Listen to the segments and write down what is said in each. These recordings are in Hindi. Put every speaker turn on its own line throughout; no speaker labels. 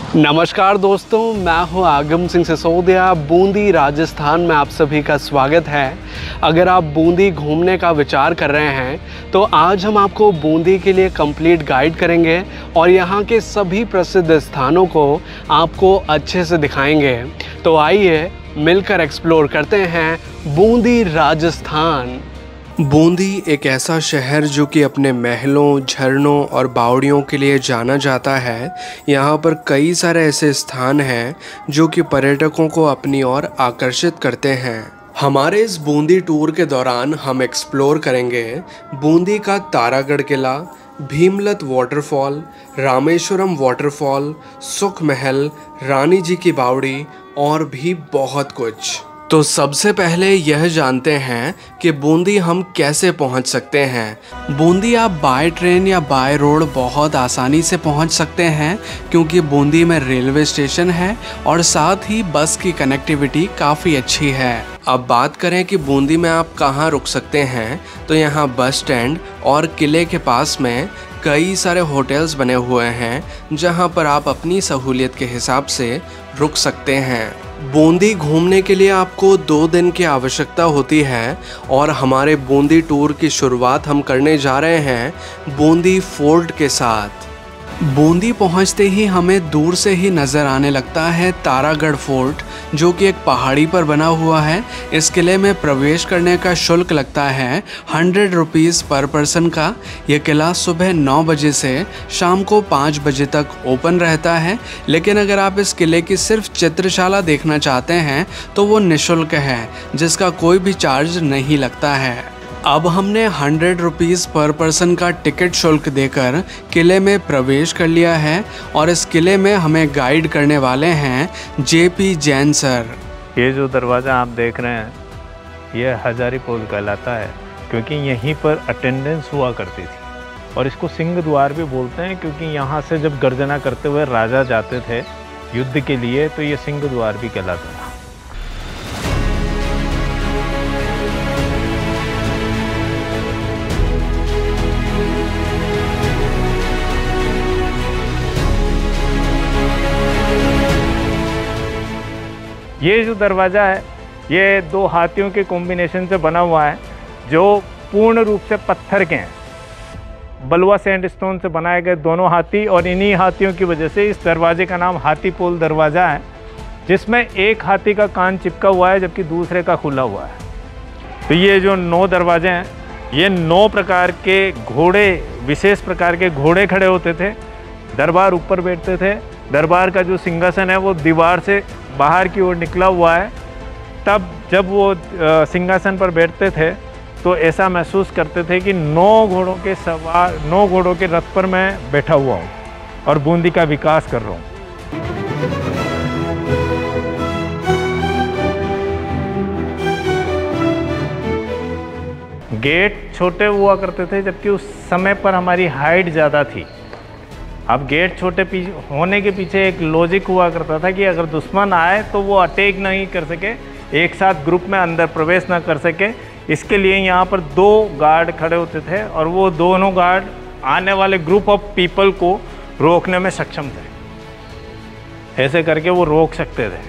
नमस्कार दोस्तों, मैं हूं आगम सिंह सिसोदिया। बूंदी राजस्थान में आप सभी का स्वागत है। अगर आप बूंदी घूमने का विचार कर रहे हैं तो आज हम आपको बूंदी के लिए कंप्लीट गाइड करेंगे और यहां के सभी प्रसिद्ध स्थानों को आपको अच्छे से दिखाएंगे। तो आइए मिलकर एक्सप्लोर करते हैं बूंदी राजस्थान। बूंदी एक ऐसा शहर जो कि अपने महलों, झरनों और बावड़ियों के लिए जाना जाता है। यहाँ पर कई सारे ऐसे स्थान हैं जो कि पर्यटकों को अपनी ओर आकर्षित करते हैं। हमारे इस बूंदी टूर के दौरान हम एक्सप्लोर करेंगे बूंदी का तारागढ़ किला, भीमलत वाटरफॉल, रामेश्वरम वाटरफॉल, सुख महल, रानी जी की बावड़ी और भी बहुत कुछ। तो सबसे पहले यह जानते हैं कि बूंदी हम कैसे पहुंच सकते हैं। बूंदी आप बाय ट्रेन या बाय रोड बहुत आसानी से पहुंच सकते हैं क्योंकि बूंदी में रेलवे स्टेशन है और साथ ही बस की कनेक्टिविटी काफ़ी अच्छी है। अब बात करें कि बूंदी में आप कहां रुक सकते हैं, तो यहां बस स्टैंड और किले के पास में कई सारे होटल्स बने हुए हैं जहां पर आप अपनी सहूलियत के हिसाब से रुक सकते हैं। बूंदी घूमने के लिए आपको 2 दिन की आवश्यकता होती है और हमारे बूंदी टूर की शुरुआत हम करने जा रहे हैं बूंदी फोर्ट के साथ। बूंदी पहुंचते ही हमें दूर से ही नज़र आने लगता है तारागढ़ फोर्ट, जो कि एक पहाड़ी पर बना हुआ है। इस किले में प्रवेश करने का शुल्क लगता है 100 रुपीज़ पर पर्सन का। यह किला सुबह 9 बजे से शाम को 5 बजे तक ओपन रहता है, लेकिन अगर आप इस किले की सिर्फ चित्रशाला देखना चाहते हैं तो वो निःशुल्क है, जिसका कोई भी चार्ज नहीं लगता है। अब हमने 100 रुपीज़ पर पर्सन का टिकट शुल्क देकर किले में प्रवेश कर लिया है और इस किले में हमें गाइड करने वाले हैं JP जैन सर।
ये जो दरवाज़ा आप देख रहे हैं ये हजारी पोल कहलाता है, क्योंकि यहीं पर अटेंडेंस हुआ करती थी और इसको सिंह द्वार भी बोलते हैं, क्योंकि यहाँ से जब गर्जना करते हुए राजा जाते थे युद्ध के लिए तो ये सिंह द्वार भी कहलाता था। ये जो दरवाज़ा है ये 2 हाथियों के कॉम्बिनेशन से बना हुआ है जो पूर्ण रूप से पत्थर के हैं। बलुआ सैंडस्टोन से बनाए गए दोनों हाथी, और इन्हीं हाथियों की वजह से इस दरवाजे का नाम हाथी पोल दरवाज़ा है, जिसमें एक हाथी का कान चिपका हुआ है जबकि दूसरे का खुला हुआ है। तो ये जो 9 दरवाजे हैं ये 9 प्रकार के घोड़े, विशेष प्रकार के घोड़े खड़े होते थे। दरबार ऊपर बैठते थे। दरबार का जो सिंहासन है वो दीवार से बाहर की ओर निकला हुआ है। तब जब वो सिंहासन पर बैठते थे तो ऐसा महसूस करते थे कि 9 घोड़ों के सवार, 9 घोड़ों के रथ पर मैं बैठा हुआ हूँ और बूंदी का विकास कर रहा हूँ। गेट छोटे हुआ करते थे जबकि उस समय पर हमारी हाइट ज़्यादा थी। अब गेट छोटे होने के पीछे एक लॉजिक हुआ करता था कि अगर दुश्मन आए तो वो अटैक नहीं कर सके, एक साथ ग्रुप में अंदर प्रवेश ना कर सके। इसके लिए यहाँ पर 2 गार्ड खड़े होते थे और वो दोनों गार्ड आने वाले ग्रुप ऑफ पीपल को रोकने में सक्षम थे। ऐसे करके वो रोक सकते थे,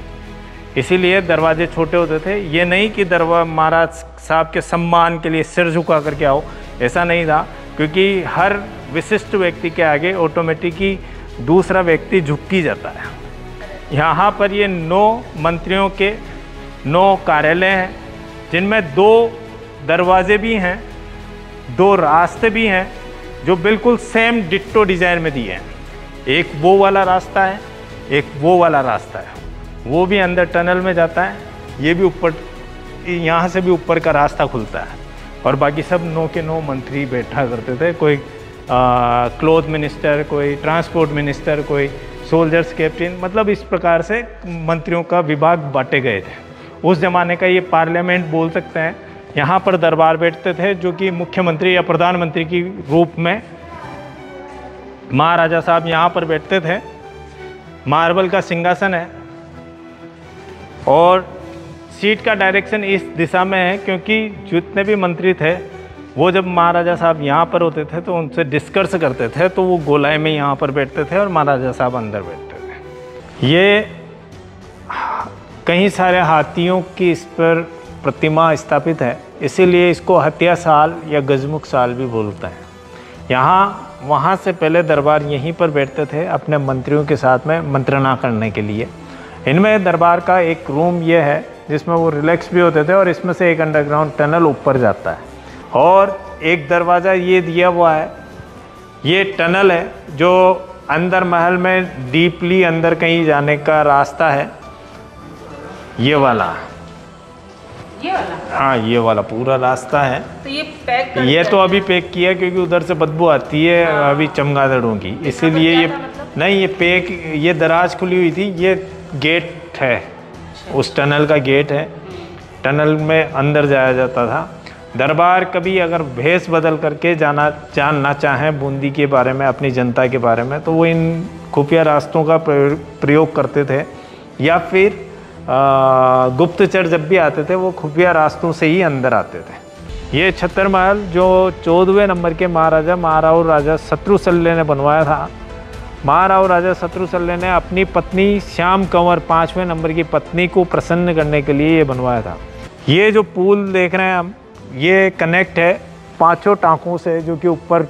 इसीलिए दरवाजे छोटे होते थे। ये नहीं कि महाराज साहब के सम्मान के लिए सिर झुका करके आओ, ऐसा नहीं था, क्योंकि हर विशिष्ट व्यक्ति के आगे ऑटोमेटिकली दूसरा व्यक्ति झुक ही जाता है। यहाँ पर ये 9 मंत्रियों के 9 कार्यालय हैं, जिनमें 2 दरवाजे भी हैं, 2 रास्ते भी हैं जो बिल्कुल सेम डिट्टो डिज़ाइन में दिए हैं। एक वो वाला रास्ता है, एक वो वाला रास्ता है, वो भी अंदर टनल में जाता है, ये भी ऊपर, यहाँ से भी ऊपर का रास्ता खुलता है। और बाकी सब 9 के 9 मंत्री बैठा करते थे। कोई क्लॉथ मिनिस्टर, कोई ट्रांसपोर्ट मिनिस्टर, कोई सोल्जर्स कैप्टन, मतलब इस प्रकार से मंत्रियों का विभाग बांटे गए थे। उस ज़माने का ये पार्लियामेंट बोल सकते हैं। यहाँ पर दरबार बैठते थे जो कि मुख्यमंत्री या प्रधानमंत्री की रूप में महाराजा साहब यहाँ पर बैठते थे। मार्बल का सिंहासन है और सीट का डायरेक्शन इस दिशा में है, क्योंकि जितने भी मंत्री थे वो जब महाराजा साहब यहाँ पर होते थे तो उनसे डिस्कस करते थे, तो वो गोलाई में यहाँ पर बैठते थे और महाराजा साहब अंदर बैठते थे। ये कई सारे हाथियों की इस पर प्रतिमा स्थापित है, इसीलिए इसको हत्या साल या गजमुख साल भी बोलते हैं। यहाँ वहाँ से पहले दरबार यहीं पर बैठते थे अपने मंत्रियों के साथ में मंत्रणा करने के लिए। इनमें दरबार का एक रूम ये है जिसमें वो रिलैक्स भी होते थे, और इसमें से एक अंडरग्राउंड टनल ऊपर जाता है, और एक दरवाज़ा ये दिया हुआ है, ये टनल है जो अंदर महल में डीपली अंदर कहीं जाने का रास्ता है। ये वाला, हाँ ये वाला पूरा रास्ता है।
तो ये पैक कर
ये तो अभी पैक किया क्योंकि उधर से बदबू आती है अभी चमगादड़ों की, इसीलिए ये नहीं, ये पैक, ये दराज खुली हुई थी, ये गेट है, उस टनल का गेट है, टनल में अंदर जाया जाता था। दरबार कभी अगर भेष बदल करके जानना चाहें बूंदी के बारे में, अपनी जनता के बारे में, तो वो इन खुफिया रास्तों का प्रयोग करते थे, या फिर गुप्तचर जब भी आते थे वो खुफिया रास्तों से ही अंदर आते थे। ये छत्तर महल जो 14वें नंबर के महाराजा महाराव राजा शत्रुशल्य ने बनवाया था। महाराव राजा शत्रुशल्य ने अपनी पत्नी श्याम कंवर 5वें नंबर की पत्नी को प्रसन्न करने के लिए ये बनवाया था। ये जो पुल देख रहे हैं हम, ये कनेक्ट है 5 टाँकों से, जो कि ऊपर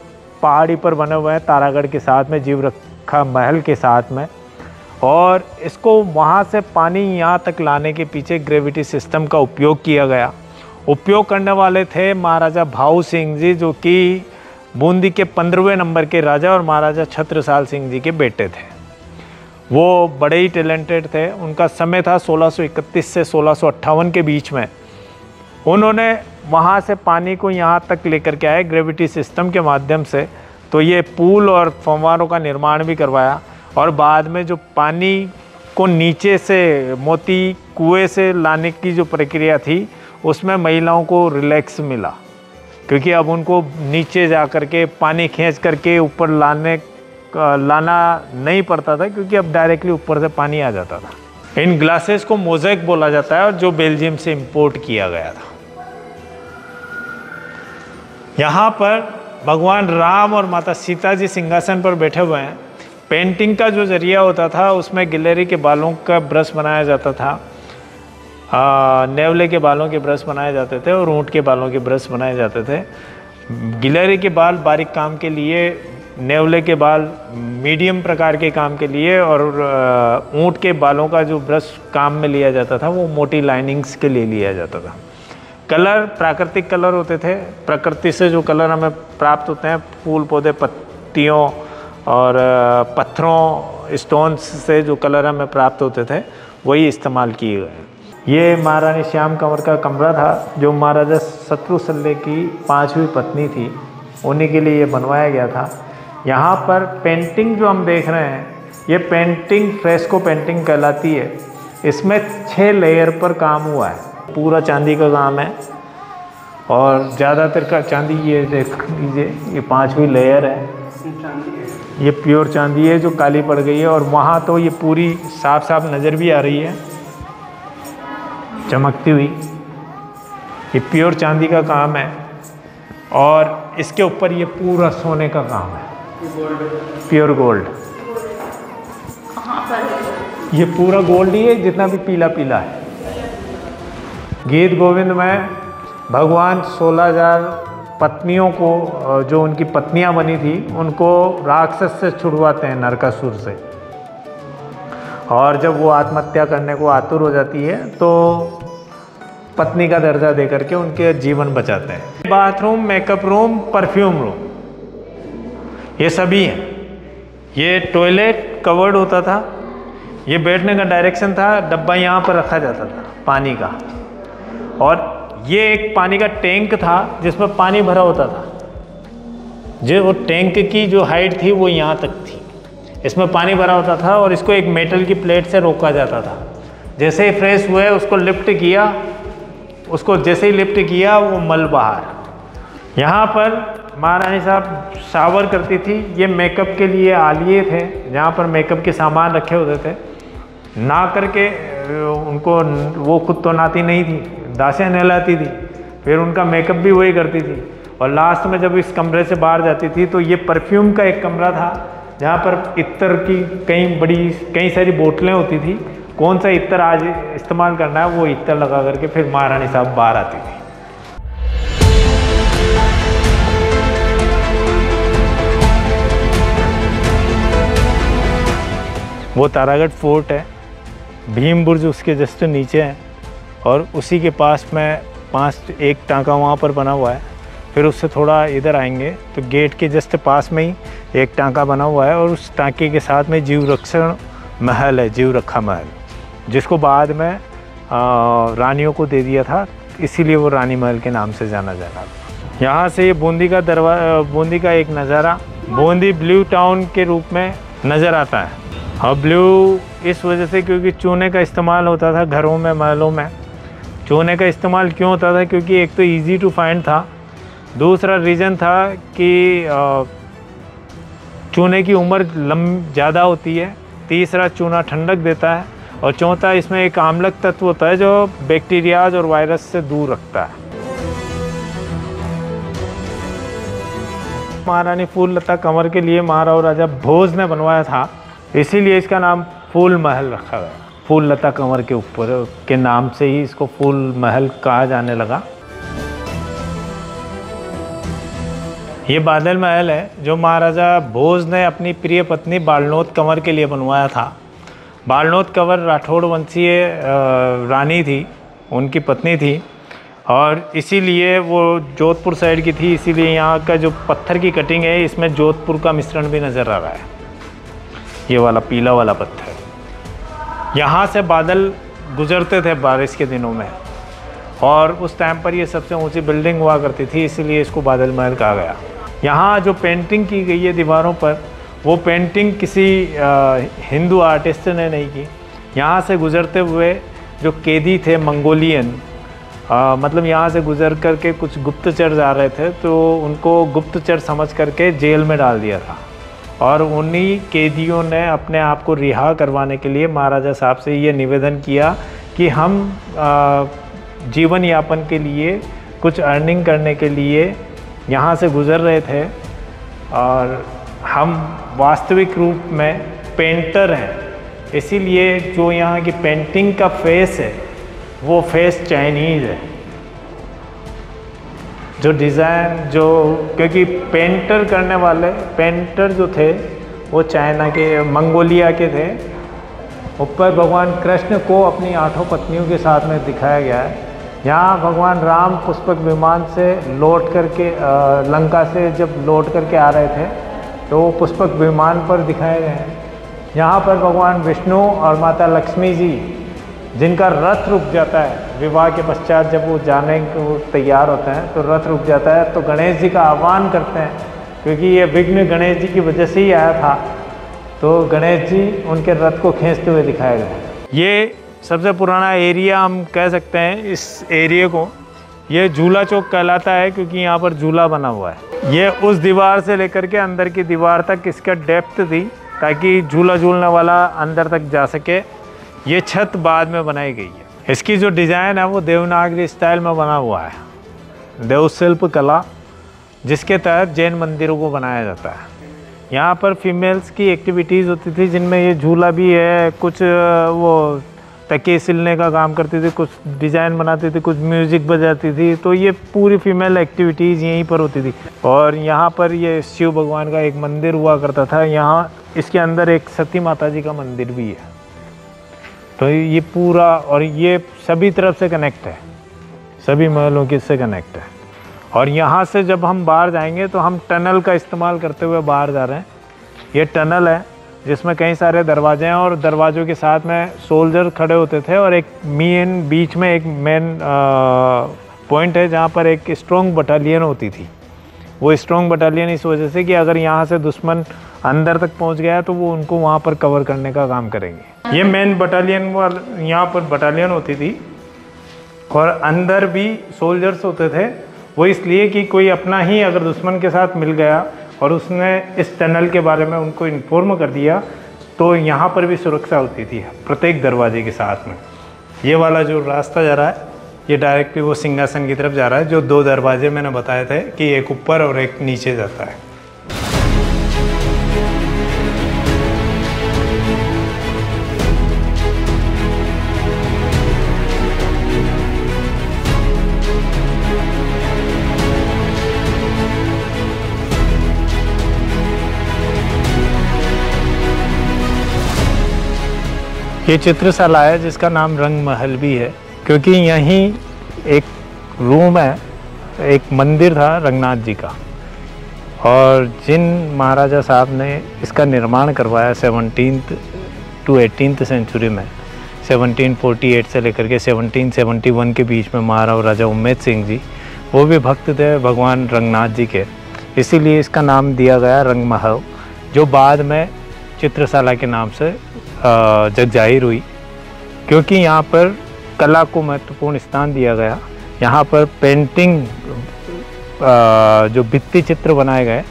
पहाड़ी पर बने हुए हैं तारागढ़ के साथ में, जीवरखा महल के साथ में। और इसको वहाँ से पानी यहाँ तक लाने के पीछे ग्रेविटी सिस्टम का उपयोग किया गया। उपयोग करने वाले थे महाराजा भाऊ सिंह जी, जो कि बूंदी के 15वें नंबर के राजा और महाराजा छत्रसाल सिंह जी के बेटे थे। वो बड़े ही टैलेंटेड थे। उनका समय था 1631 से 1658 के बीच में। उन्होंने वहाँ से पानी को यहाँ तक लेकर के आए ग्रेविटी सिस्टम के माध्यम से, तो ये पुल और फव्वारों का निर्माण भी करवाया। और बाद में जो पानी को नीचे से मोती कुएं से लाने की जो प्रक्रिया थी, उसमें महिलाओं को रिलैक्स मिला, क्योंकि अब उनको नीचे जा कर के पानी खींच करके ऊपर लाना नहीं पड़ता था, क्योंकि अब डायरेक्टली ऊपर से पानी आ जाता था। इन ग्लासेस को मोज़ेक बोला जाता है, और जो बेल्जियम से इंपोर्ट किया गया था। यहाँ पर भगवान राम और माता सीता जी सिंहासन पर बैठे हुए हैं। पेंटिंग का जो जरिया होता था, उसमें गिलहरी के बालों का ब्रश बनाया जाता था, नेवले के बालों के ब्रश बनाए जाते थे, और ऊँट के बालों के ब्रश बनाए जाते थे। गिलहरी के बाल बारीक काम के लिए, नेवले के बाल मीडियम प्रकार के काम के लिए, और ऊँट के बालों का जो ब्रश काम में लिया जाता था वो मोटी लाइनिंग्स के लिए लिया जाता था। कलर प्राकृतिक कलर होते थे। प्रकृति से जो कलर हमें प्राप्त होते हैं, फूल पौधे पत्तियों और पत्थरों स्टोन्स से जो कलर हमें प्राप्त होते थे, वही इस्तेमाल किए गए। ये महारानी श्याम कंवर का कमरा था, जो महाराजा शत्रुशल्य की 5वीं पत्नी थी, उन्हीं के लिए ये बनवाया गया था। यहाँ पर पेंटिंग जो हम देख रहे हैं, ये पेंटिंग फ्रेस्को पेंटिंग कहलाती है। इसमें 6 लेयर पर काम हुआ है। पूरा चांदी का काम है, और ज़्यादातर का चांदी, ये देख लीजिए, ये 5वीं लेयर है, ये प्योर चांदी है जो काली पड़ गई है। और वहाँ तो ये पूरी साफ साफ नज़र भी आ रही है, चमकती हुई। ये प्योर चांदी का काम है, और इसके ऊपर ये पूरा सोने का काम है, प्योर गोल्ड। ये पूरा गोल्ड ही है, जितना भी पीला पीला है। गीत गोविंद में भगवान 16,000 पत्नियों को, जो उनकी पत्नियां बनी थी, उनको राक्षस से छुड़वाते हैं, नरकासुर से। और जब वो आत्महत्या करने को आतुर हो जाती है, तो पत्नी का दर्जा दे करके उनके जीवन बचाते हैं। Bathroom, makeup room, perfume room, ये सभी हैं। ये टॉयलेट कवर्ड होता था। ये बैठने का डायरेक्शन था, डब्बा यहाँ पर रखा जाता था पानी का। और ये एक पानी का टैंक था जिसमें पानी भरा होता था। जो वो टैंक की जो हाइट थी वो यहाँ तक थी, इसमें पानी भरा होता था, और इसको एक मेटल की प्लेट से रोका जाता था। जैसे ही फ्रेश हुए, उसको लिफ्ट किया, उसको जैसे ही लिफ्ट किया, वो मल बाहर। यहाँ पर महारानी साहब शावर करती थी। ये मेकअप के लिए आलिये थे, जहाँ पर मेकअप के सामान रखे होते थे। ना करके उनको, वो खुद तो नहाती नहीं थी, दासें नहलाती थी, फिर उनका मेकअप भी वही करती थी। और लास्ट में जब इस कमरे से बाहर जाती थी, तो ये परफ्यूम का एक कमरा था, जहाँ पर इत्तर की कई सारी बोतलें होती थी। कौन सा इत्तर आज इस्तेमाल करना है वो इत्तर लगा करके फिर महारानी साहब बाहर आती थी। वो तारागढ़ फोर्ट है, भीम बुर्ज उसके जस्ट नीचे है और उसी के पास में एक टांका वहाँ पर बना हुआ है। फिर उससे थोड़ा इधर आएंगे तो गेट के जस्ट पास में ही एक टांका बना हुआ है और उस टांके के साथ में जीवरक्षण महल है, जीव रक्षा महल, जिसको बाद में रानियों को दे दिया था, इसीलिए वो रानी महल के नाम से जाना जा रहा था। यहाँ से ये बूंदी का एक नज़ारा, बूंदी ब्लू टाउन के रूप में नज़र आता है। और ब्लू इस वजह से क्योंकि चूने का इस्तेमाल होता था घरों में, महलों में। चूने का इस्तेमाल क्यों होता था? क्योंकि एक तो इजी टू फाइंड था, दूसरा रीज़न था कि चूने की उम्र ज़्यादा होती है, तीसरा चूना ठंडक देता है और चौथा इसमें एक आम्लक तत्व होता है जो बैक्टीरियाज और वायरस से दूर रखता है। महारानी फूल लता कंवर के लिए महाराव राजा भोज ने बनवाया था, इसीलिए इसका नाम फूल महल रखा गया। फूल लता कंवर के ऊपर के नाम से ही इसको फूल महल कहा जाने लगा। ये बादल महल है जो महाराजा भोज ने अपनी प्रिय पत्नी बालनोद कंवर के लिए बनवाया था। बालनोद कंवर राठौड़ वंशीय रानी थी, उनकी पत्नी थी और इसीलिए वो जोधपुर साइड की थी, इसीलिए यहाँ का जो पत्थर की कटिंग है इसमें जोधपुर का मिश्रण भी नज़र आ रहा है। ये वाला पीला वाला पत्थर, यहाँ से बादल गुजरते थे बारिश के दिनों में और उस टाइम पर ये सबसे ऊंची बिल्डिंग हुआ करती थी, इसीलिए इसको बादल महल कहा गया। यहाँ जो पेंटिंग की गई है दीवारों पर, वो पेंटिंग किसी हिंदू आर्टिस्ट ने नहीं की। यहाँ से गुजरते हुए जो कैदी थे मंगोलियन, मतलब यहाँ से गुजर करके कुछ गुप्तचर जा रहे थे तो उनको गुप्तचर समझ करके जेल में डाल दिया था और उन्हीं कैदियों ने अपने आप को रिहा करवाने के लिए महाराजा साहब से ये निवेदन किया कि हम जीवन यापन के लिए, कुछ अर्निंग करने के लिए यहाँ से गुज़र रहे थे और हम वास्तविक रूप में पेंटर हैं, इसीलिए जो यहाँ की पेंटिंग का फेस है वो फेस चाइनीज़ है। जो डिज़ाइन क्योंकि पेंटर करने वाले पेंटर जो थे वो चाइना के, मंगोलिया के थे। ऊपर भगवान कृष्ण को अपनी 8 पत्नियों के साथ में दिखाया गया है। यहाँ भगवान राम पुष्पक विमान से लौट करके लंका से जब लौट करके आ रहे थे तो वो पुष्पक विमान पर दिखाए गए हैं। यहाँ पर भगवान विष्णु और माता लक्ष्मी जी, जिनका रथ रुक जाता है विवाह के पश्चात, जब वो जाने को तैयार होते हैं तो रथ रुक जाता है तो गणेश जी का आह्वान करते हैं, क्योंकि ये विघ्न गणेश जी की वजह से ही आया था, तो गणेश जी उनके रथ को खींचते हुए दिखाए गए। ये सबसे पुराना एरिया हम कह सकते हैं इस एरिया को, ये झूला चौक कहलाता है क्योंकि यहाँ पर झूला बना हुआ है। ये उस दीवार से लेकर के अंदर की दीवार तक इसका डेप्थ थी ताकि झूला झूलने वाला अंदर तक जा सके। ये छत बाद में बनाई गई है। इसकी जो डिज़ाइन है वो देवनागरी स्टाइल में बना हुआ है, देवशिल्प कला, जिसके तहत जैन मंदिरों को बनाया जाता है। यहाँ पर फीमेल्स की एक्टिविटीज़ होती थी जिनमें ये झूला भी है, कुछ वो तकिए सिलने का काम करती थी, कुछ डिज़ाइन बनाती थी, कुछ म्यूज़िक बजाती थी, तो ये पूरी फीमेल एक्टिविटीज़ यहीं पर होती थी। और यहाँ पर ये शिव भगवान का एक मंदिर हुआ करता था। यहाँ इसके अंदर एक सती माता जी का मंदिर भी है। तो ये पूरा, और ये सभी तरफ से कनेक्ट है, सभी महलों की से कनेक्ट है। और यहाँ से जब हम बाहर जाएंगे तो हम टनल का इस्तेमाल करते हुए बाहर जा रहे हैं। ये टनल है जिसमें कई सारे दरवाजे हैं और दरवाज़ों के साथ में सोल्जर खड़े होते थे और एक बीच में एक मेन पॉइंट है जहाँ पर एक स्ट्रॉन्ग बटालियन होती थी। वो स्ट्रॉन्ग बटालियन इस वजह से कि अगर यहाँ से दुश्मन अंदर तक पहुँच गया तो वो उनको वहाँ पर कवर करने का काम करेंगे। ये मेन बटालियन यहाँ पर बटालियन होती थी और अंदर भी सोल्जर्स होते थे। वो इसलिए कि कोई अपना ही अगर दुश्मन के साथ मिल गया और उसने इस टनल के बारे में उनको इन्फॉर्म कर दिया तो यहाँ पर भी सुरक्षा होती थी प्रत्येक दरवाजे के साथ में। ये वाला जो रास्ता जा रहा है ये डायरेक्टली वो सिंहासन की तरफ जा रहा है, जो 2 दरवाजे मैंने बताए थे कि एक ऊपर और एक नीचे जाता है। ये चित्रशाला है जिसका नाम रंग महल भी है, क्योंकि यहीं एक रूम है, एक मंदिर था रंगनाथ जी का, और जिन महाराजा साहब ने इसका निर्माण करवाया 17th to 18th सेंचुरी में, 1748 से लेकर के 1771 के बीच में महाराजा उम्मेद सिंह जी, वो भी भक्त थे भगवान रंगनाथ जी के, इसीलिए इसका नाम दिया गया रंग महल, जो बाद में चित्रशाला के नाम से जग जाहिर हुई, क्योंकि यहाँ पर कला को महत्वपूर्ण स्थान दिया गया। यहाँ पर पेंटिंग, जो भित्ति चित्र बनाए गए,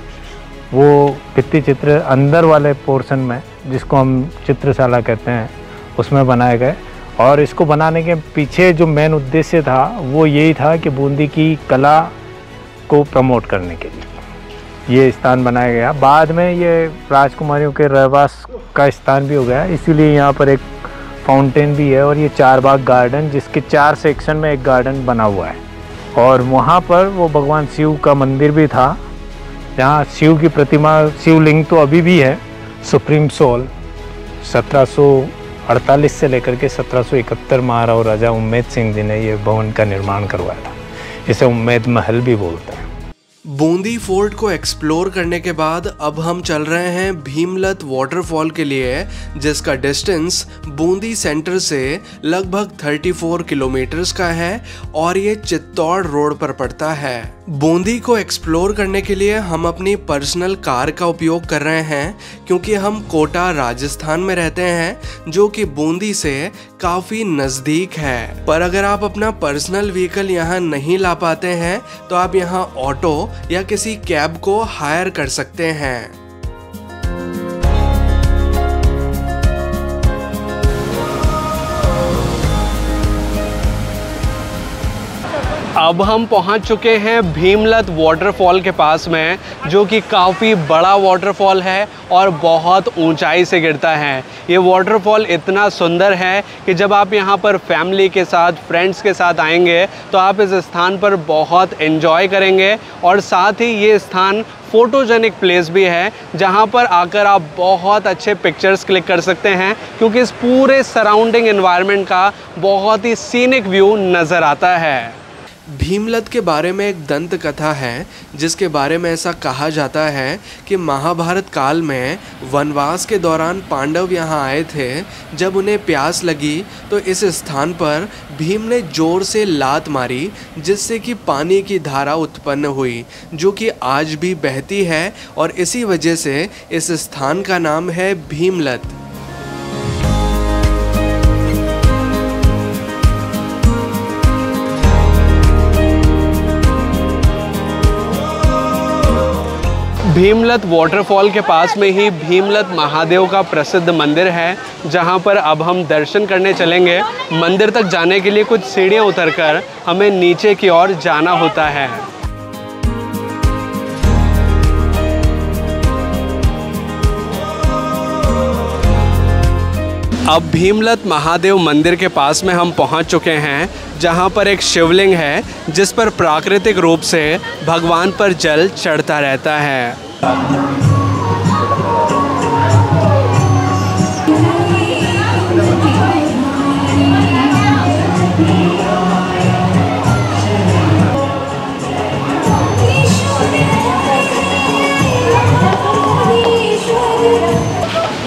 वो भित्ति चित्र अंदर वाले पोर्शन में, जिसको हम चित्रशाला कहते हैं, उसमें बनाए गए। और इसको बनाने के पीछे जो मेन उद्देश्य था वो यही था कि बूंदी की कला को प्रमोट करने के लिए ये स्थान बनाया गया। बाद में ये राजकुमारियों के रहवास का स्थान भी हो गया, इसीलिए यहाँ पर एक फाउंटेन भी है, और ये 4 बाग गार्डन, जिसके 4 सेक्शन में एक गार्डन बना हुआ है। और वहाँ पर वो भगवान शिव का मंदिर भी था, जहाँ शिव की प्रतिमा, शिवलिंग तो अभी भी है, सुप्रीम सोल। 1748 से लेकर के 1771 महाराजा उम्मेद सिंह जी ने ये भवन का निर्माण करवाया था। इसे उम्मेद महल भी बोलते हैं।
बूंदी फोर्ट को एक्सप्लोर करने के बाद अब हम चल रहे हैं भीमलत वाटरफॉल के लिए, जिसका डिस्टेंस बूंदी सेंटर से लगभग 34 किलोमीटर्स का है और ये चित्तौड़ रोड पर पड़ता है। बूंदी को एक्सप्लोर करने के लिए हम अपनी पर्सनल कार का उपयोग कर रहे हैं, क्योंकि हम कोटा राजस्थान में रहते हैं, जो कि बूंदी से काफ़ी नज़दीक है। पर अगर आप अपना पर्सनल व्हीकल यहाँ नहीं ला पाते हैं तो आप यहाँ ऑटो या किसी कैब को हायर कर सकते हैं। अब हम पहुंच चुके हैं भीमलत वाटरफॉल के पास में, जो कि काफ़ी बड़ा वाटरफॉल है और बहुत ऊंचाई से गिरता है। ये वाटरफॉल इतना सुंदर है कि जब आप यहाँ पर फैमिली के साथ, फ्रेंड्स के साथ आएंगे तो आप इस स्थान पर बहुत एंजॉय करेंगे। और साथ ही ये स्थान फोटोजेनिक प्लेस भी है, जहाँ पर आकर आप बहुत अच्छे पिक्चर्स क्लिक कर सकते हैं, क्योंकि इस पूरे सराउंडिंग एनवायरनमेंट का बहुत ही सीनिक व्यू नज़र आता है। भीमलत के बारे में एक दंत कथा है, जिसके बारे में ऐसा कहा जाता है कि महाभारत काल में वनवास के दौरान पांडव यहाँ आए थे। जब उन्हें प्यास लगी तो इस स्थान पर भीम ने जोर से लात मारी, जिससे कि पानी की धारा उत्पन्न हुई, जो कि आज भी बहती है, और इसी वजह से इस स्थान का नाम है भीमलत। भीमलत वाटरफॉल के पास में ही भीमलत महादेव का प्रसिद्ध मंदिर है, जहां पर अब हम दर्शन करने चलेंगे। मंदिर तक जाने के लिए कुछ सीढ़ियां उतरकर हमें नीचे की ओर जाना होता है। अब भीमलत महादेव मंदिर के पास में हम पहुंच चुके हैं, जहां पर एक शिवलिंग है, जिस पर प्राकृतिक रूप से भगवान पर जल चढ़ता रहता है।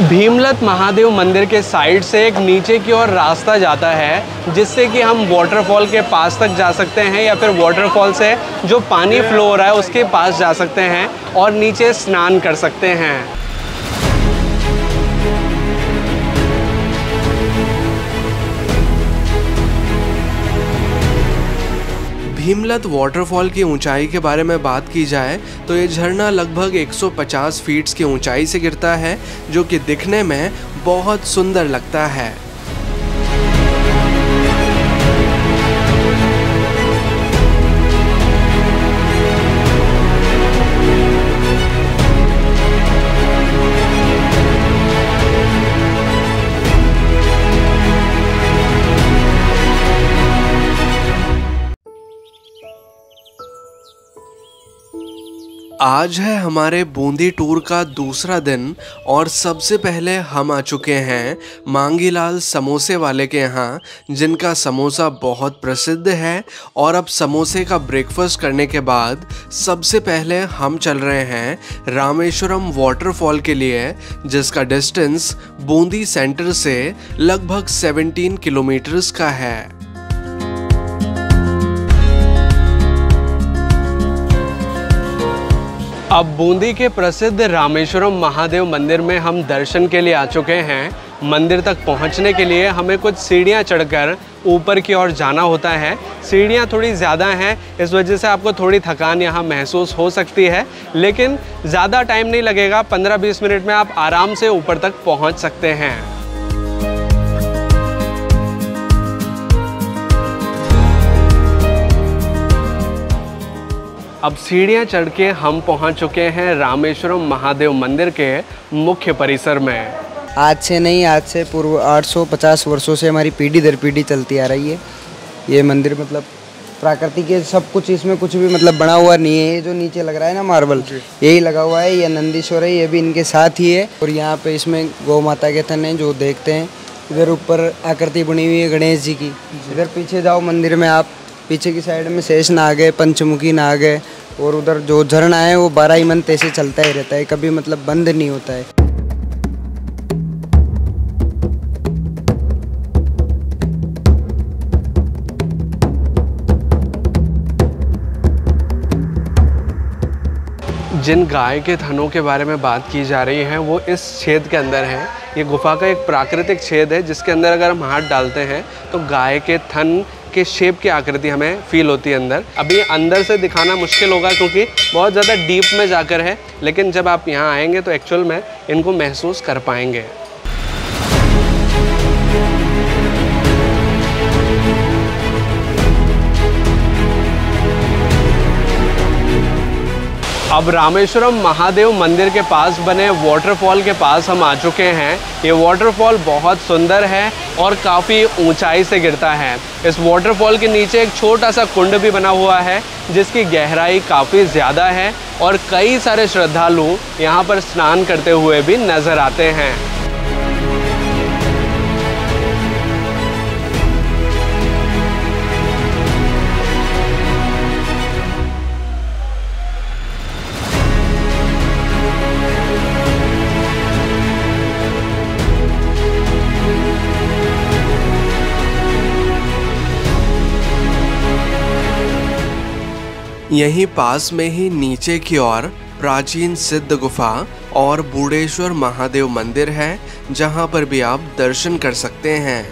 भीमलत महादेव मंदिर के साइड से एक नीचे की ओर रास्ता जाता है, जिससे कि हम वाटरफॉल के पास तक जा सकते हैं, या फिर वाटरफॉल से जो पानी फ्लो हो रहा है उसके पास जा सकते हैं और नीचे स्नान कर सकते हैं। भीमलत वाटरफॉल की ऊंचाई के बारे में बात की जाए तो ये झरना लगभग 150 फीट की ऊंचाई से गिरता है, जो कि दिखने में बहुत सुंदर लगता है। आज है हमारे बूंदी टूर का दूसरा दिन और सबसे पहले हम आ चुके हैं मांगीलाल समोसे वाले के यहाँ, जिनका समोसा बहुत प्रसिद्ध है। और अब समोसे का ब्रेकफास्ट करने के बाद सबसे पहले हम चल रहे हैं रामेश्वरम वाटरफॉल के लिए, जिसका डिस्टेंस बूंदी सेंटर से लगभग 17 किलोमीटर्स का है। अब बूंदी के प्रसिद्ध रामेश्वरम महादेव मंदिर में हम दर्शन के लिए आ चुके हैं। मंदिर तक पहुंचने के लिए हमें कुछ सीढ़ियां चढ़कर ऊपर की ओर जाना होता है। सीढ़ियां थोड़ी ज़्यादा हैं, इस वजह से आपको थोड़ी थकान यहां महसूस हो सकती है, लेकिन ज़्यादा टाइम नहीं लगेगा। 15-20 मिनट में आप आराम से ऊपर तक पहुंच सकते हैं। अब सीढ़ियां चढ़ के हम पहुंच चुके हैं रामेश्वरम महादेव मंदिर के मुख्य परिसर में।
आज से नहीं, आज से पूर्व 850 वर्षों से हमारी पीढ़ी दर पीढ़ी चलती आ रही है। ये मंदिर मतलब प्राकृतिक है, सब कुछ इसमें कुछ भी मतलब बना हुआ नहीं है। ये जो नीचे लग रहा है ना मार्बल, यही लगा हुआ है। ये नंदीश्वर है, ये भी इनके साथ ही है। और यहाँ पे इसमें गौ माता के थन हैं जो देखते हैं। इधर ऊपर आकृति बनी हुई है गणेश जी की। इधर पीछे जाओ मंदिर में, आप पीछे की साइड में शेष नाग है, पंचमुखी नाग है। और उधर जो झरना है वो 12 ही मंथ ऐसे चलता ही रहता है, कभी मतलब बंद नहीं होता है।
जिन गाय के थनों के बारे में बात की जा रही है वो इस छेद के अंदर है। ये गुफा का एक प्राकृतिक छेद है, जिसके अंदर अगर हम हाथ डालते हैं तो गाय के थन के शेप की आकृति हमें फील होती है अंदर। अभी अंदर से दिखाना मुश्किल होगा क्योंकि बहुत ज़्यादा डीप में जाकर है, लेकिन जब आप यहाँ आएंगे तो एक्चुअल में इनको महसूस कर पाएंगे। अब रामेश्वरम महादेव मंदिर के पास बने वाटरफॉल के पास हम आ चुके हैं। ये वाटरफॉल बहुत सुंदर है और काफ़ी ऊंचाई से गिरता है। इस वाटरफॉल के नीचे एक छोटा सा कुंड भी बना हुआ है, जिसकी गहराई काफ़ी ज़्यादा है और कई सारे श्रद्धालु यहाँ पर स्नान करते हुए भी नज़र आते हैं। यहीं पास में ही नीचे की ओर प्राचीन सिद्ध गुफा और बूढ़ेश्वर महादेव मंदिर है, जहां पर भी आप दर्शन कर सकते हैं।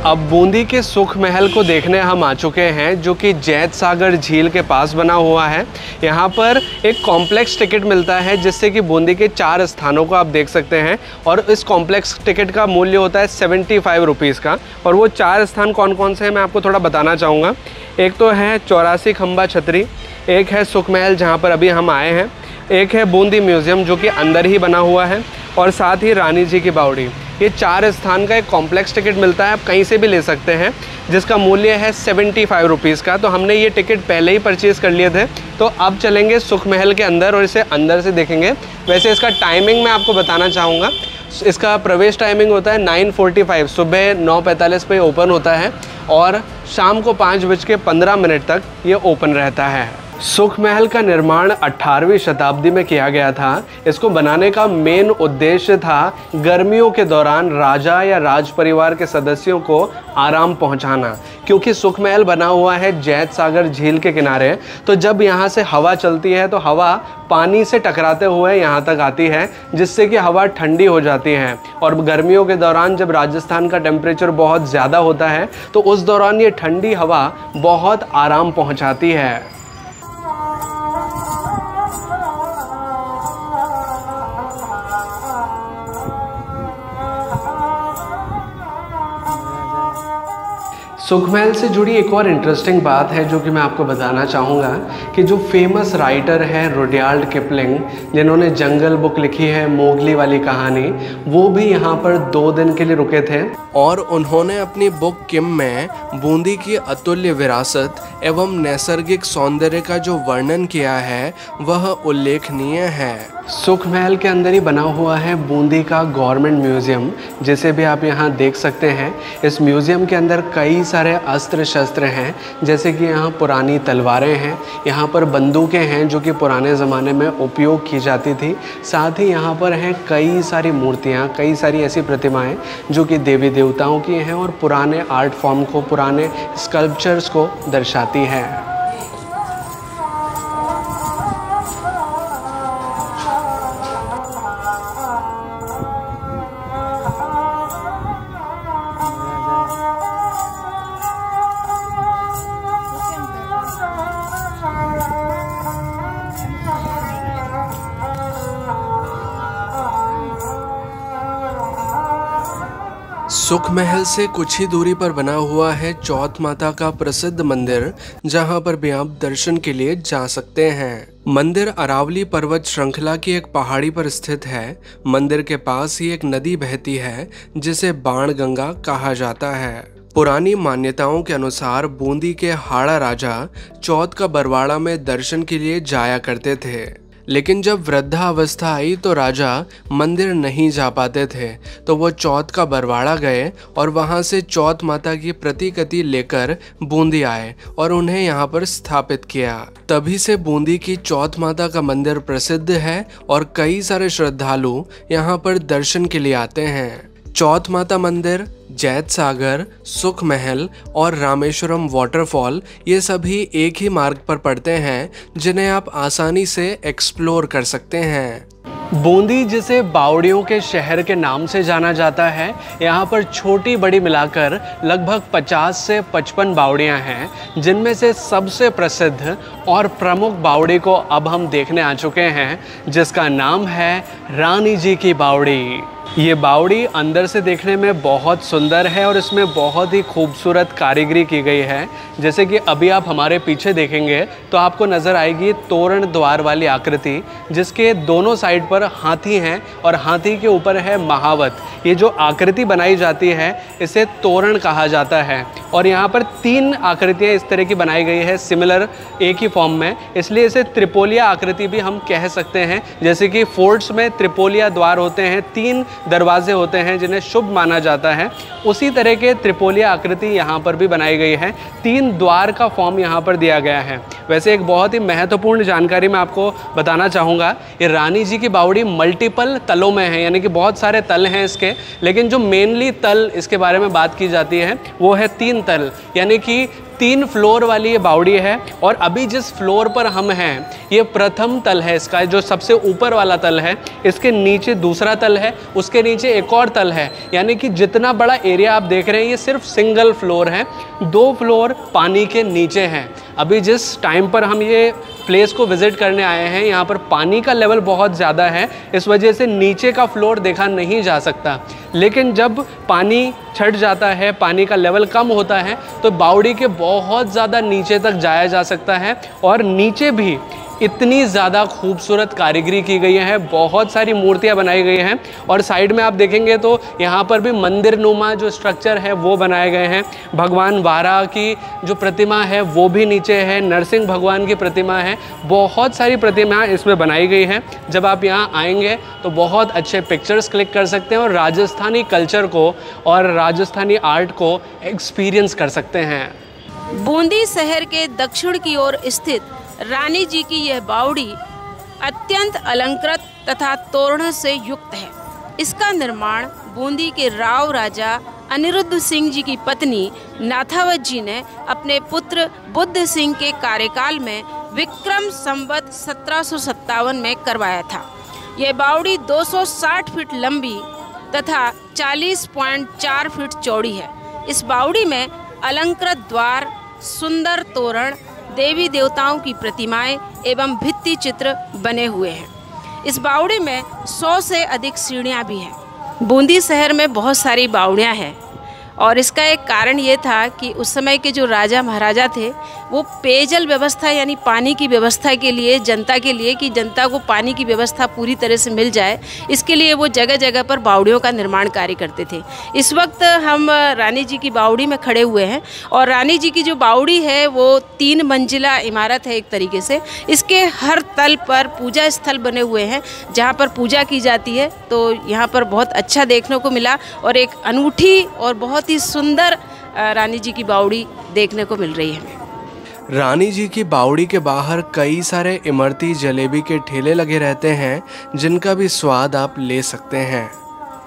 अब बूंदी के सुख महल को देखने हम आ चुके हैं, जो कि जैत सागर झील के पास बना हुआ है। यहाँ पर एक कॉम्प्लेक्स टिकट मिलता है, जिससे कि बूंदी के 4 स्थानों को आप देख सकते हैं। और इस कॉम्प्लेक्स टिकट का मूल्य होता है 75 रुपीज़ का। और वो 4 स्थान कौन कौन से हैं मैं आपको थोड़ा बताना चाहूँगा। एक तो है 84 खंबा छतरी, एक है सुख महल जहाँ पर अभी हम आए हैं, एक है बूंदी म्यूज़ियम जो कि अंदर ही बना हुआ है, और साथ ही रानी जी की बावड़ी। ये 4 स्थान का एक कॉम्प्लेक्स टिकट मिलता है, आप कहीं से भी ले सकते हैं, जिसका मूल्य है 75 रुपीज़ का। तो हमने ये टिकट पहले ही परचेज़ कर लिए थे। तो अब चलेंगे सुख महल के अंदर और इसे अंदर से देखेंगे। वैसे इसका टाइमिंग मैं आपको बताना चाहूँगा। इसका प्रवेश टाइमिंग होता है 9:45, सुबह 9:45 पे ओपन होता है और शाम को 5:15 तक ये ओपन रहता है। सुख महल का निर्माण 18वीं शताब्दी में किया गया था। इसको बनाने का मेन उद्देश्य था गर्मियों के दौरान राजा या राज परिवार के सदस्यों को आराम पहुंचाना, क्योंकि सुख महल बना हुआ है जैत सागर झील के किनारे। तो जब यहाँ से हवा चलती है तो हवा पानी से टकराते हुए यहाँ तक आती है, जिससे कि हवा ठंडी हो जाती है। और गर्मियों के दौरान जब राजस्थान का टेम्परेचर बहुत ज़्यादा होता है तो उस दौरान ये ठंडी हवा बहुत आराम पहुँचाती है। सुखमहल से जुड़ी एक और इंटरेस्टिंग बात है जो कि मैं आपको बताना चाहूँगा कि जो फेमस राइटर हैं रुडयार्ड किपलिंग, जिन्होंने जंगल बुक लिखी है, मोगली वाली कहानी, वो भी यहाँ पर 2 दिन के लिए रुके थे और उन्होंने अपनी बुक किम में बूंदी की अतुल्य विरासत एवं नैसर्गिक सौंदर्य का जो वर्णन किया है वह उल्लेखनीय है। सुखमहल के अंदर ही बना हुआ है बूंदी का गवर्नमेंट म्यूज़ियम, जिसे भी आप यहाँ देख सकते हैं। इस म्यूज़ियम के अंदर कई सारे अस्त्र शस्त्र हैं, जैसे कि यहाँ पुरानी तलवारें हैं, यहाँ पर बंदूकें हैं जो कि पुराने ज़माने में उपयोग की जाती थी। साथ ही यहाँ पर हैं कई सारी मूर्तियाँ, कई सारी ऐसी प्रतिमाएँ जो कि देवी देवताओं की हैं और पुराने आर्ट फॉर्म को, पुराने स्कल्पचर्स को दर्शाती हैं। सुखमहल से कुछ ही दूरी पर बना हुआ है चौथ माता का प्रसिद्ध मंदिर, जहां पर भी आप दर्शन के लिए जा सकते हैं। मंदिर अरावली पर्वत श्रृंखला की एक पहाड़ी पर स्थित है। मंदिर के पास ही एक नदी बहती है जिसे बाण गंगा कहा जाता है। पुरानी मान्यताओं के अनुसार बूंदी के हाड़ा राजा चौथ का बरवाड़ा में दर्शन के लिए जाया करते थे, लेकिन जब वृद्धावस्था आई तो राजा मंदिर नहीं जा पाते थे, तो वो चौथ का बरवाड़ा गए और वहाँ से चौथ माता की प्रतिकृति लेकर बूंदी आए और उन्हें यहाँ पर स्थापित किया। तभी से बूंदी की चौथ माता का मंदिर प्रसिद्ध है और कई सारे श्रद्धालु यहाँ पर दर्शन के लिए आते हैं। चौथ माता मंदिर, जैत सागर, सुखमहल और रामेश्वरम वाटरफॉल, ये सभी एक ही मार्ग पर पड़ते हैं जिन्हें आप आसानी से एक्सप्लोर कर सकते हैं। बूंदी, जिसे बावड़ियों के शहर के नाम से जाना जाता है, यहाँ पर छोटी बड़ी मिलाकर लगभग 50 से 55 बावड़ियाँ हैं, जिनमें से सबसे प्रसिद्ध और प्रमुख बावड़ी को अब हम देखने आ चुके हैं, जिसका नाम है रानी जी की बावड़ी। ये बावड़ी अंदर से देखने में बहुत सुंदर है और इसमें बहुत ही खूबसूरत कारीगरी की गई है। जैसे कि अभी आप हमारे पीछे देखेंगे तो आपको नज़र आएगी तोरण द्वार वाली आकृति, जिसके दोनों साइड पर हाथी हैं और हाथी के ऊपर है महावत। ये जो आकृति बनाई जाती है इसे तोरण कहा जाता है और यहाँ पर 3 आकृतियाँ इस तरह की बनाई गई है सिमिलर एक ही फॉर्म में, इसलिए इसे त्रिपोलिया आकृति भी हम कह सकते हैं। जैसे कि फोर्ट्स में त्रिपोलिया द्वार होते हैं, 3 दरवाजे होते हैं जिन्हें शुभ माना जाता है, उसी तरह के त्रिपोलिया आकृति यहाँ पर भी बनाई गई है। 3 द्वार का फॉर्म यहाँ पर दिया गया है। वैसे एक बहुत ही महत्वपूर्ण जानकारी मैं आपको बताना चाहूँगा, ये रानी जी की बावड़ी मल्टीपल तलों में है, यानी कि बहुत सारे तल हैं इसके, लेकिन जो मेनली तल इसके बारे में बात की जाती है वो है 3 तल, यानी कि 3 फ्लोर वाली ये बावड़ी है। और अभी जिस फ्लोर पर हम हैं ये प्रथम तल है इसका, जो सबसे ऊपर वाला तल है। इसके नीचे दूसरा तल है, उसके नीचे एक और तल है, यानी कि जितना बड़ा एरिया आप देख रहे हैं ये सिर्फ सिंगल फ्लोर है। 2 फ्लोर पानी के नीचे हैं। अभी जिस टाइम पर हम ये प्लेस को विज़िट करने आए हैं, यहाँ पर पानी का लेवल बहुत ज़्यादा है, इस वजह से नीचे का फ्लोर देखा नहीं जा सकता। लेकिन जब पानी छट जाता है, पानी का लेवल कम होता है, तो बावड़ी के बहुत ज़्यादा नीचे तक जाया जा सकता है। और नीचे भी इतनी ज़्यादा खूबसूरत कारीगरी की गई है, बहुत सारी मूर्तियाँ बनाई गई हैं। और साइड में आप देखेंगे तो यहाँ पर भी मंदिर नुमा जो स्ट्रक्चर है वो बनाए गए हैं। भगवान वारा की जो प्रतिमा है वो भी नीचे है, नरसिंह भगवान की प्रतिमा है, बहुत सारी प्रतिमाएं इसमें बनाई गई हैं। जब आप यहाँ आएंगे तो बहुत अच्छे पिक्चर्स क्लिक कर सकते हैं और राजस्थानी कल्चर को और राजस्थानी आर्ट को एक्सपीरियंस कर सकते हैं।
बूंदी शहर के दक्षिण की ओर स्थित रानी जी की यह बावड़ी अत्यंत अलंकृत तथा तोरण से युक्त है। इसका निर्माण बूंदी के राव राजा अनिरुद्ध सिंह जी की पत्नी नाथावत जी ने अपने पुत्र बुद्ध सिंह के कार्यकाल में विक्रम संवत 1757 में करवाया था। यह बावड़ी 260 फीट लंबी तथा 40.4 फीट चौड़ी है। इस बावड़ी में अलंकृत द्वार, सुंदर तोरण, देवी देवताओं की प्रतिमाएं एवं भित्ति चित्र बने हुए हैं। इस बावड़ी में 100 से अधिक सीढ़ियां भी हैं। बूंदी शहर में बहुत सारी बावड़ियां हैं और इसका एक कारण ये था कि उस समय के जो राजा महाराजा थे वो पेयजल व्यवस्था यानी पानी की व्यवस्था के लिए जनता के लिए कि जनता को पानी की व्यवस्था पूरी तरह से मिल जाए, इसके लिए वो जगह जगह पर बावड़ियों का निर्माण कार्य करते थे। इस वक्त हम रानी जी की बावड़ी में खड़े हुए हैं और रानी जी की जो बावड़ी है वो 3 मंजिला इमारत है एक तरीके से। इसके हर तल पर पूजा स्थल बने हुए हैं जहाँ पर पूजा की जाती है। तो यहाँ पर बहुत अच्छा देखने को मिला और एक अनूठी और बहुत ही सुंदर रानी जी की बावड़ी देखने को मिल रही है।
रानी जी की बावड़ी के बाहर कई सारे इमरती जलेबी के ठेले लगे रहते हैं जिनका भी स्वाद आप ले सकते हैं।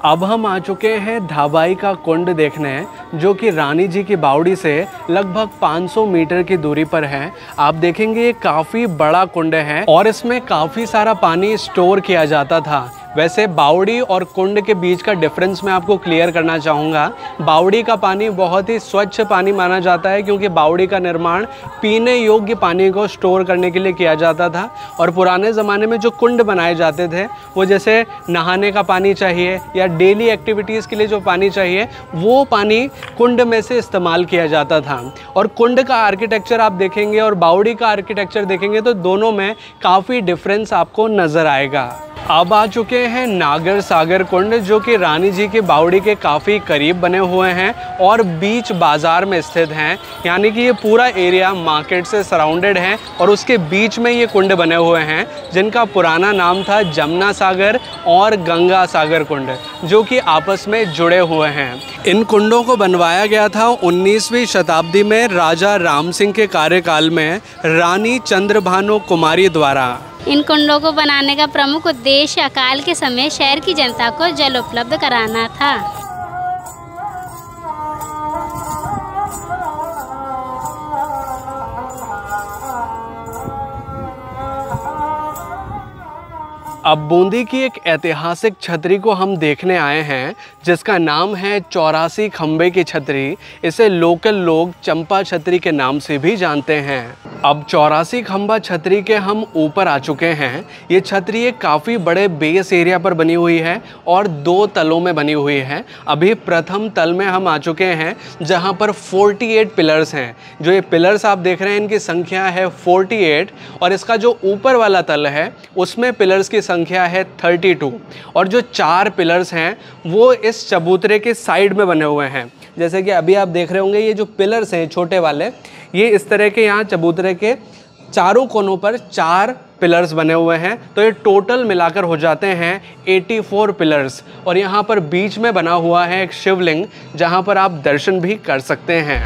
अब हम आ चुके हैं धाबाई का कुंड देखने, जो कि रानी जी की बावड़ी से लगभग 500 मीटर की दूरी पर है। आप देखेंगे ये काफ़ी बड़ा कुंड है और इसमें काफ़ी सारा पानी स्टोर किया जाता था। वैसे बावड़ी और कुंड के बीच का डिफरेंस मैं आपको क्लियर करना चाहूँगा। बावड़ी का पानी बहुत ही स्वच्छ पानी माना जाता है क्योंकि बावड़ी का निर्माण पीने योग्य पानी को स्टोर करने के लिए किया जाता था। और पुराने ज़माने में जो कुंड बनाए जाते थे वो जैसे नहाने का पानी चाहिए या डेली एक्टिविटीज़ के लिए जो पानी चाहिए वो पानी कुंड में से इस्तेमाल किया जाता था। और कुंड का आर्किटेक्चर आप देखेंगे और बावड़ी का आर्किटेक्चर देखेंगे तो दोनों में काफ़ी डिफरेंस आपको नज़र आएगा। अब आ चुके हैं नागर सागर कुंड, जो कि रानी जी की बावड़ी के काफ़ी करीब बने हुए हैं और बीच बाज़ार में स्थित हैं। यानी कि ये पूरा एरिया मार्केट से सराउंडेड है और उसके बीच में ये कुंड बने हुए हैं जिनका पुराना नाम था जमुना सागर और गंगा सागर कुंड, जो कि आपस में जुड़े हुए हैं। इन कुंडों को बनवाया गया था 19वीं शताब्दी में राजा राम सिंह के कार्यकाल में रानी चंद्रभानु कुमारी द्वारा।
इन कुंडों को बनाने का प्रमुख उद्देश्य अकाल के समय शहर की जनता को जल उपलब्ध कराना था।
अब बूंदी की एक ऐतिहासिक छतरी को हम देखने आए हैं जिसका नाम है 84 खंबे की छतरी। इसे लोकल लोग चंपा छतरी के नाम से भी जानते हैं। अब 84 खंबा छतरी के हम ऊपर आ चुके हैं। ये छतरी एक काफ़ी बड़े बेस एरिया पर बनी हुई है और 2 तलों में बनी हुई है। अभी प्रथम तल में हम आ चुके हैं जहाँ पर 48 पिलर्स हैं। जो ये पिलर्स आप देख रहे हैं इनकी संख्या है 48 और इसका जो ऊपर वाला तल है उसमें पिलर्स की संख्या है 32। और जो 4 पिलर्स हैं वो इस चबूतरे के साइड में बने हुए हैं। जैसे कि अभी आप देख रहे होंगे ये जो पिलर्स हैं छोटे वाले, ये इस तरह के यहाँ चबूतरे के चारों कोनों पर 4 पिलर्स बने हुए हैं। तो ये टोटल मिलाकर हो जाते हैं 84 पिलर्स। और यहाँ पर बीच में बना हुआ है एक शिवलिंग जहाँ पर आप दर्शन भी कर सकते हैं।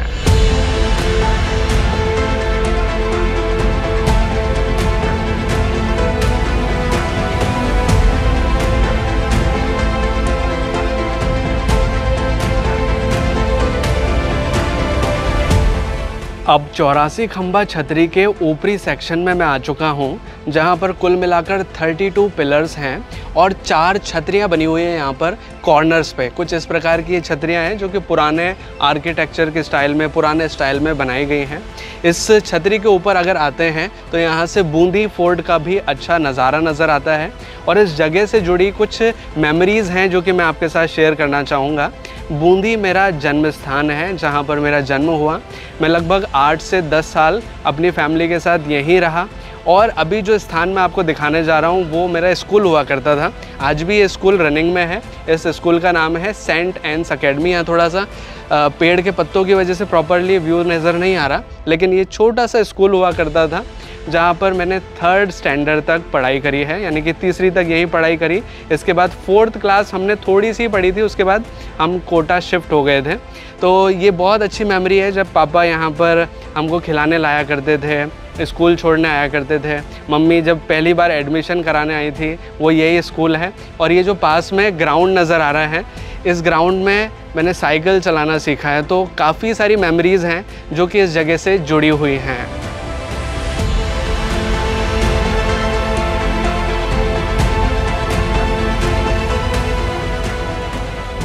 अब 84 खंबा छतरी के ऊपरी सेक्शन में मैं आ चुका हूँ जहाँ पर कुल मिलाकर 32 पिलर्स हैं और 4 छतरियाँ बनी हुई हैं यहाँ पर कॉर्नर्स पे। कुछ इस प्रकार की ये छतरियाँ हैं जो कि पुराने आर्किटेक्चर के स्टाइल में, पुराने स्टाइल में बनाई गई हैं। इस छतरी के ऊपर अगर आते हैं तो यहाँ से बूंदी फोर्ट का भी अच्छा नज़ारा नज़र आता है। और इस जगह से जुड़ी कुछ मेमोरीज़ हैं जो कि मैं आपके साथ शेयर करना चाहूँगा। बूंदी मेरा जन्म स्थान है जहाँ पर मेरा जन्म हुआ। मैं लगभग 8 से 10 साल अपनी फैमिली के साथ यहीं रहा और अभी जो स्थान मैं आपको दिखाने जा रहा हूँ वो मेरा स्कूल हुआ करता था। आज भी ये स्कूल रनिंग में है। इस स्कूल का नाम है सेंट एन्स अकेडमी। यहाँ थोड़ा सा पेड़ के पत्तों की वजह से प्रॉपरली व्यू नज़र नहीं आ रहा, लेकिन ये छोटा सा स्कूल हुआ करता था जहाँ पर मैंने 3rd स्टैंडर्ड तक पढ़ाई करी है, यानी कि तीसरी तक यही पढ़ाई करी। इसके बाद 4th क्लास हमने थोड़ी सी पढ़ी थी, उसके बाद हम कोटा शिफ्ट हो गए थे। तो ये बहुत अच्छी मेमोरी है जब पापा यहाँ पर हमको खिलाने लाया करते थे, स्कूल छोड़ने आया करते थे। मम्मी जब पहली बार एडमिशन कराने आई थी वो यही स्कूल है। और ये जो पास में ग्राउंड नज़र आ रहा है, इस ग्राउंड में मैंने साइकिल चलाना सीखा है। तो काफ़ी सारी मेमोरीज़ हैं जो कि इस जगह से जुड़ी हुई हैं।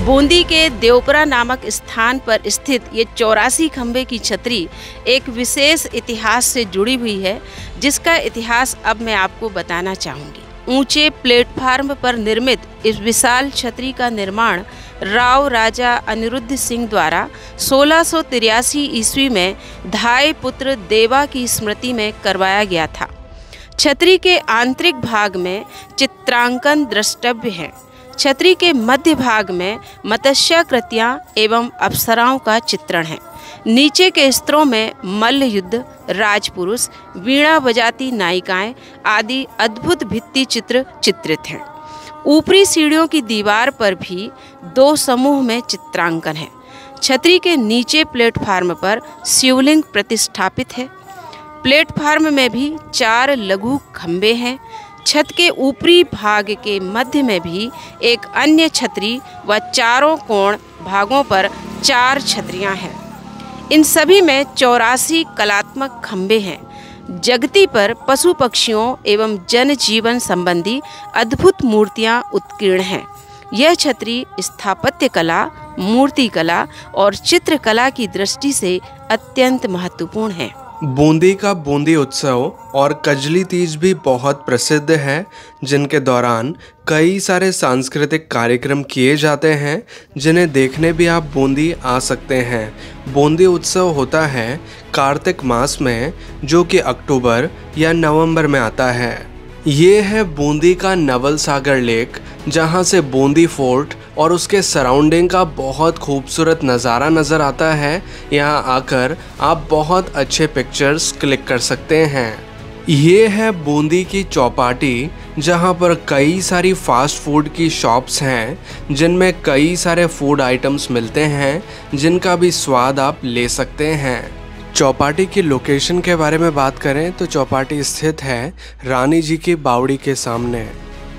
बूंदी के देवपुरा नामक स्थान पर स्थित ये 84 खंबे की छतरी एक विशेष इतिहास से जुड़ी हुई है, जिसका इतिहास अब मैं आपको बताना चाहूँगी। ऊंचे प्लेटफार्म पर निर्मित इस विशाल छतरी का निर्माण राव राजा अनिरुद्ध सिंह द्वारा 1683 ईस्वी में धाय पुत्र देवा की स्मृति में करवाया गया था। छतरी के आंतरिक भाग में चित्रांकन द्रष्टव्य है। छतरी के मध्य भाग में मत्स्याकृतियाँ एवं अप्सराओं का चित्रण है। नीचे के स्तरों में मल्ल युद्ध, राजपुरुष, वीणा बजाती नायिकाएं आदि अद्भुत भित्ति चित्र चित्रित हैं। ऊपरी सीढ़ियों की दीवार पर भी 2 समूह में चित्रांकन है। छतरी के नीचे प्लेटफार्म पर शिवलिंग प्रतिष्ठापित है। प्लेटफार्म में भी 4 लघु खंभे हैं। छत के ऊपरी भाग के मध्य में भी एक अन्य छतरी व चारों कोण भागों पर 4 छतरियां हैं। इन सभी में 84 कलात्मक खंभे हैं। जगती पर पशु पक्षियों एवं जनजीवन संबंधी अद्भुत मूर्तियां उत्कीर्ण हैं। यह छतरी स्थापत्य कला, मूर्ति कला और चित्रकला की दृष्टि से अत्यंत महत्वपूर्ण है।
बूंदी का बूंदी उत्सव और कजली तीज भी बहुत प्रसिद्ध है, जिनके दौरान कई सारे सांस्कृतिक कार्यक्रम किए जाते हैं, जिन्हें देखने भी आप बूंदी आ सकते हैं। बूंदी उत्सव होता है कार्तिक मास में, जो कि अक्टूबर या नवंबर में आता है। ये है बूंदी का नवल सागर लेक, जहाँ से बूंदी फोर्ट और उसके सराउंडिंग का बहुत खूबसूरत नज़ारा नज़र आता है। यहाँ आकर आप बहुत अच्छे पिक्चर्स क्लिक कर सकते हैं। ये है बूंदी की चौपाटी, जहाँ पर कई सारी फास्ट फूड की शॉप्स हैं, जिनमें कई सारे फूड आइटम्स मिलते हैं, जिनका भी स्वाद आप ले सकते हैं। चौपाटी की लोकेशन के बारे में बात करें तो चौपाटी स्थित है रानी जी की बावड़ी के सामने।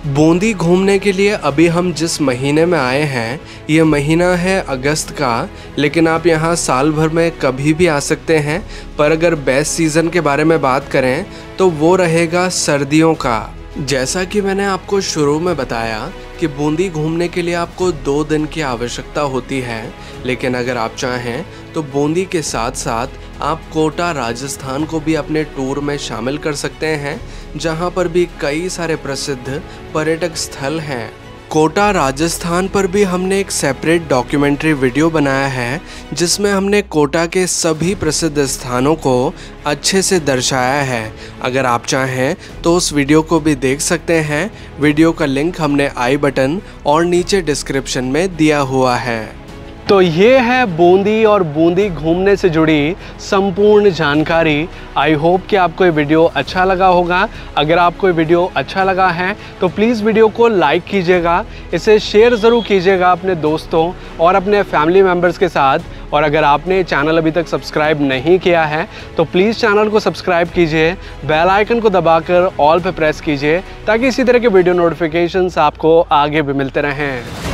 बूंदी घूमने के लिए अभी हम जिस महीने में आए हैं, ये महीना है अगस्त का, लेकिन आप यहाँ साल भर में कभी भी आ सकते हैं। पर अगर बेस्ट सीज़न के बारे में बात करें तो वो रहेगा सर्दियों का। जैसा कि मैंने आपको शुरू में बताया कि बूंदी घूमने के लिए आपको 2 दिन की आवश्यकता होती है, लेकिन अगर आप चाहें तो बूंदी के साथ साथ आप कोटा राजस्थान को भी अपने टूर में शामिल कर सकते हैं, जहां पर भी कई सारे प्रसिद्ध पर्यटक स्थल हैं। कोटा राजस्थान पर भी हमने एक सेपरेट डॉक्यूमेंट्री वीडियो बनाया है, जिसमें हमने कोटा के सभी प्रसिद्ध स्थानों को अच्छे से दर्शाया है। अगर आप चाहें तो उस वीडियो को भी देख सकते हैं। वीडियो का लिंक हमने आई बटन और नीचे डिस्क्रिप्शन में दिया हुआ है। तो ये है बूंदी और बूंदी घूमने से जुड़ी संपूर्ण जानकारी। आई होप कि आपको ये वीडियो अच्छा लगा होगा। अगर आपको ये वीडियो अच्छा लगा है तो प्लीज़ वीडियो को लाइक कीजिएगा, इसे शेयर ज़रूर कीजिएगा अपने दोस्तों और अपने फैमिली मेम्बर्स के साथ। और अगर आपने चैनल अभी तक सब्सक्राइब नहीं किया है तो प्लीज़ चैनल को सब्सक्राइब कीजिए, बेल आइकन को दबाकर ऑल पे प्रेस कीजिए, ताकि इसी तरह के वीडियो नोटिफिकेशंस आपको आगे भी मिलते रहें।